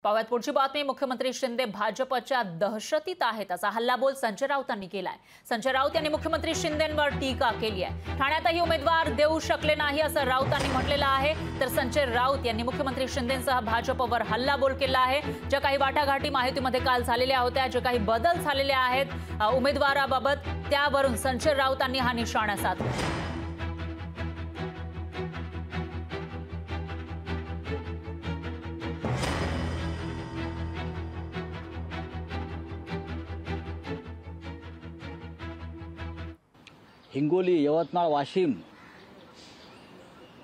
पाहुयात पुढची बातमी। मुख्यमंत्री शिंदे भाजपच्या दहशतीत आहेत असा हल्लाबोल संजय राऊतांनी केलाय। संजय राऊत यांनी मुख्यमंत्री शिंदेंवर टीका केली आहे। ठाण्यातही उमेदवार देऊ शकले नाही असं राऊतांनी म्हटलेलं आहे। तर संजय राऊत यांनी मुख्यमंत्री शिंदेंसह भाजपवर हल्लाबोल केला आहे। ज्या काही वाटाघाटी माहितीमध्ये काल झालेल्या होत्या, जे काही बदल झालेले आहेत उमेदवाराबाबत, त्यावरून संजय राऊतांनी हा निशाणा साधला। हिंगोली, यवतमाळ, वाशिम,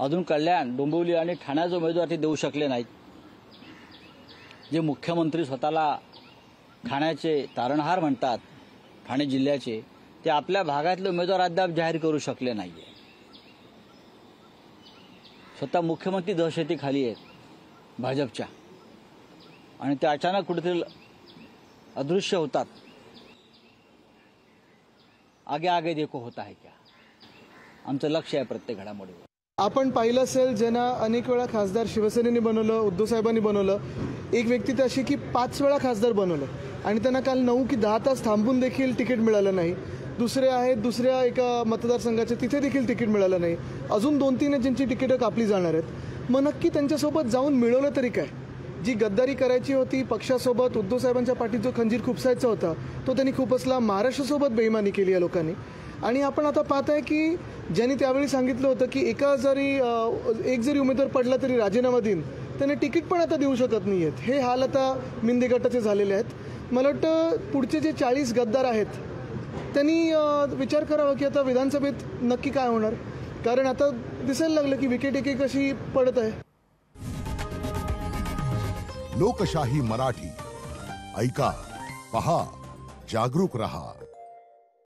अजून कल्याण, डोंबिवली आणि ठाण्याचे उमेदवार ते देऊ शकले नाहीत। जे मुख्यमंत्री स्वतःला ठाण्याचे तारणहार म्हणतात, ठाणे जिल्ह्याचे, ते आपल्या भागातले उमेदवार अद्याप जाहीर करू शकले नाहीये। स्वतः मुख्यमंत्री दहशतीखाली आहेत भाजपच्या, आणि ते अचानक कुठेतरी अदृश्य होतात। आगे आगे देखो होता है क्या, आमचं लक्ष आहे प्रत्येक घडामोडीवर। आपण पाहिलं असेल, ज्यांना अनेक वेळा खासदार शिवसेनेने बनवलं, उद्धव साहेबांनी बनवलं, एक व्यक्ती तर अशी की 5 वेळा खासदार बनवलं आणि त्यांना काल 9 की 10 तास थांबून देखील तिकीट मिळालं नाही। दुसरे आहेत, दुसऱ्या एका मतदारसंघाचे, तिथे देखील तिकीट मिळालं नाही। अजून 2-3 आहेत ज्यांची तिकीटं कापली जाणार आहेत। मग नक्की त्यांच्यासोबत जाऊन मिळवलं तरी काय? जी गद्दारी करायची होती पक्षासोबत, उद्धव साहेबांच्या पाठीत जो खंजीर खुपसायचा होता तो त्यांनी खुपसला। महाराष्ट्रासोबत बेईमानी केली या लोकांनी। आणि आपण आता पाहत आहे की ज्यांनी त्यावेळी सांगितलं होतं की एक जरी उमेदवार पडला तरी राजीनामा देईन, त्यांनी तिकीट पण आता देऊ शकत नाही आहेत। हे हाल आता मिंदे गटाचे झालेले आहेत। मला वाटतं पुढचे जे 40 गद्दार आहेत त्यांनी विचार करावा की आता विधानसभेत नक्की काय होणार, कारण आता दिसायला लागलं की विकेट एक कशी पडत आहे। लोकशाही मराठी ऐका, पहा, जागरूक रहा।